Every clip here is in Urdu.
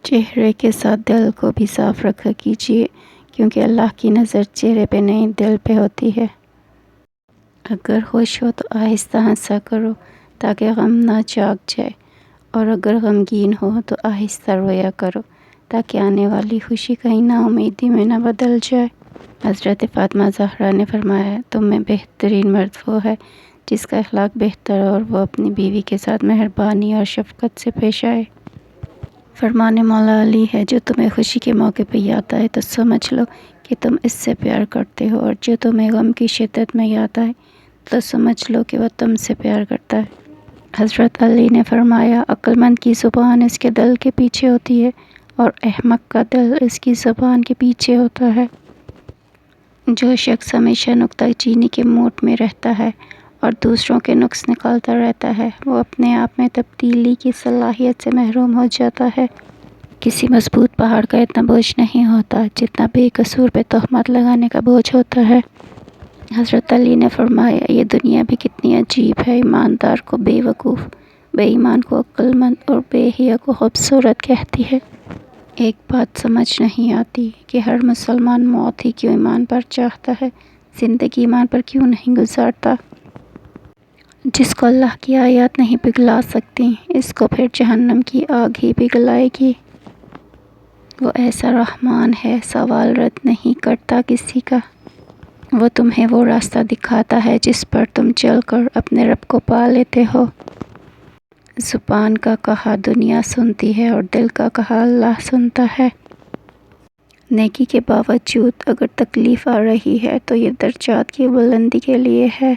چہرے کے ساتھ دل کو بھی صاف رکھا کیجیے، کیونکہ اللہ کی نظر چہرے پہ نہیں دل پہ ہوتی ہے۔ اگر خوش ہو تو آہستہ ہنسا کرو تاکہ غم نہ جاگ جائے، اور اگر غمگین ہو تو آہستہ رویا کرو تاکہ آنے والی خوشی کہیں نا امیدی میں نہ بدل جائے۔ حضرت فاطمہ زہرا نے فرمایا، تم میں بہترین مرد وہ ہے جس کا اخلاق بہتر ہو اور وہ اپنی بیوی کے ساتھ مہربانی اور شفقت سے پیش آئے۔ فرمان مولا علی ہے، جو تمہیں خوشی کے موقع پہ یاد آئے تو سمجھ لو کہ تم اس سے پیار کرتے ہو، اور جو تمہیں غم کی شدت میں یاد آئے تو سمجھ لو کہ وہ تم سے پیار کرتا ہے۔ حضرت علی نے فرمایا، عقل مند کی زبان اس کے دل کے پیچھے ہوتی ہے، اور احمق کا دل اس کی زبان کے پیچھے ہوتا ہے۔ جو شخص ہمیشہ نکتہ چینی کے موڈ میں رہتا ہے اور دوسروں کے نقص نکالتا رہتا ہے، وہ اپنے آپ میں تبدیلی کی صلاحیت سے محروم ہو جاتا ہے۔ کسی مضبوط پہاڑ کا اتنا بوجھ نہیں ہوتا جتنا بے قصور پہ تہمت لگانے کا بوجھ ہوتا ہے۔ حضرت علی نے فرمایا، یہ دنیا بھی کتنی عجیب ہے، ایماندار کو بے وقوف، بے ایمان کو عقل مند اور بے حیا کو خوبصورت کہتی ہے۔ ایک بات سمجھ نہیں آتی کہ ہر مسلمان موت ہی کیوں ایمان پر چاہتا ہے، زندگی ایمان پر کیوں نہیں گزارتا؟ جس کو اللہ کی آیات نہیں پگھلا سکتی، اس کو پھر جہنم کی آگ ہی پگھلائے گی۔ وہ ایسا رحمان ہے، سوال رد نہیں کرتا کسی کا۔ وہ تمہیں وہ راستہ دکھاتا ہے جس پر تم چل کر اپنے رب کو پا لیتے ہو۔ زبان کا کہا دنیا سنتی ہے اور دل کا کہا اللہ سنتا ہے۔ نیکی کے باوجود اگر تکلیف آ رہی ہے تو یہ درجات کی بلندی کے لیے ہے۔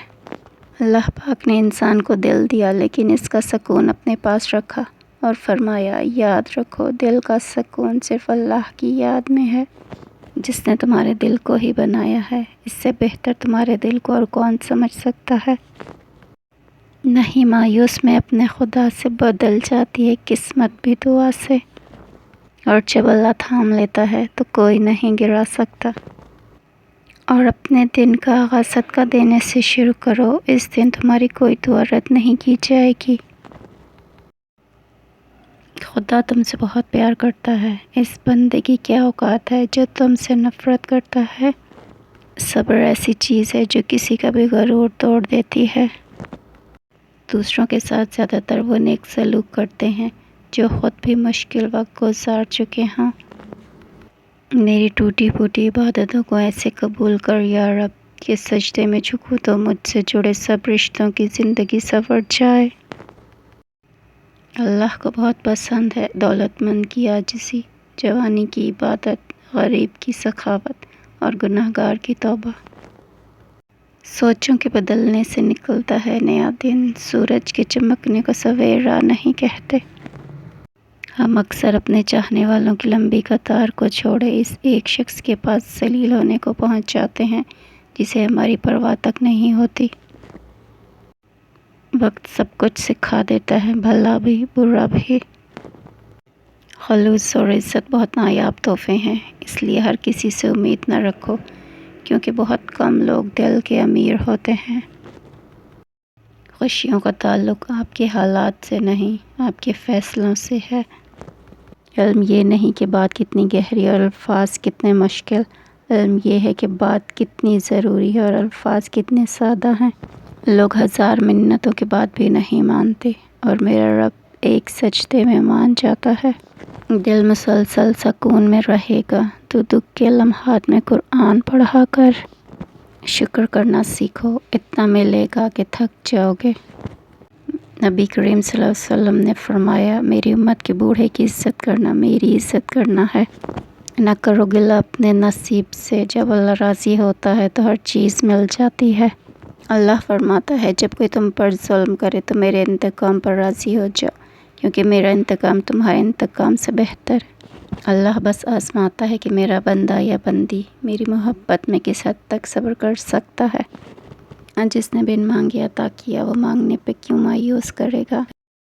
اللہ پاک نے انسان کو دل دیا، لیکن اس کا سکون اپنے پاس رکھا اور فرمایا، یاد رکھو دل کا سکون صرف اللہ کی یاد میں ہے، جس نے تمہارے دل کو ہی بنایا ہے۔ اس سے بہتر تمہارے دل کو اور کون سمجھ سکتا ہے؟ نہیں مایوس میں اپنے خدا سے بدل جاتی ہے قسمت بھی دعا سے، اور جب اللہ تھام لیتا ہے تو کوئی نہیں گرا سکتا۔ اور اپنے دن کا آغاز صدقہ دینے سے شروع کرو، اس دن تمہاری کوئی دعا رد نہیں کی جائے گی۔ خدا تم سے بہت پیار کرتا ہے، اس بندے کی کیا اوقات ہے جو تم سے نفرت کرتا ہے؟ صبر ایسی چیز ہے جو کسی کا بھی غرور توڑ دیتی ہے۔ دوسروں کے ساتھ زیادہ تر وہ نیک سلوک کرتے ہیں جو خود بھی مشکل وقت گزار چکے ہوں۔ میری ٹوٹی پھوٹی عبادتوں کو ایسے قبول کر یا رب کہ سجدے میں جھکوں تو مجھ سے جڑے سب رشتوں کی زندگی سنور جائے۔ اللہ کو بہت پسند ہے دولت مند کی عاجزی، جوانی کی عبادت، غریب کی سخاوت اور گنہگار کی توبہ۔ سوچوں کے بدلنے سے نکلتا ہے نیا دن، سورج کے چمکنے کو سویرا نہیں کہتے۔ ہم اکثر اپنے چاہنے والوں کی لمبی قطار کو چھوڑے اس ایک شخص کے پاس ذلیل ہونے کو پہنچ جاتے ہیں جسے ہماری پرواہ تک نہیں ہوتی۔ وقت سب کچھ سکھا دیتا ہے، بھلا بھی برا بھی۔ خلوص اور عزت بہت نایاب تحفے ہیں، اس لیے ہر کسی سے امید نہ رکھو، کیونکہ بہت کم لوگ دل کے امیر ہوتے ہیں۔ خوشیوں کا تعلق آپ کے حالات سے نہیں، آپ کے فیصلوں سے ہے۔ علم یہ نہیں کہ بات کتنی گہری اور الفاظ کتنے مشکل، علم یہ ہے کہ بات کتنی ضروری ہے اور الفاظ کتنے سادہ ہیں۔ لوگ ہزار منتوں کے بعد بھی نہیں مانتے، اور میرا رب ایک سجدے میں مان جاتا ہے۔ دل مسلسل سکون میں رہے گا تو دکھ کے لمحات میں قرآن پڑھا کر شکر کرنا سیکھو، اتنا ملے گا کہ تھک جاؤ گے۔ نبی کریم صلی اللہ علیہ وسلم نے فرمایا، میری امت کے بوڑھے کی عزت کرنا میری عزت کرنا ہے۔ نہ کرو گلہ اپنے نصیب سے، جب اللہ راضی ہوتا ہے تو ہر چیز مل جاتی ہے۔ اللہ فرماتا ہے، جب کوئی تم پر ظلم کرے تو میرے انتقام پر راضی ہو جاؤ، کیونکہ میرا انتقام تمہارے انتقام سے بہتر ہے۔ اللہ بس آزماتا ہے کہ میرا بندہ یا بندی میری محبت میں کس حد تک صبر کر سکتا ہے۔ جس نے بن مانگے عطا کیا، وہ مانگنے پہ کیوں مایوس کرے گا؟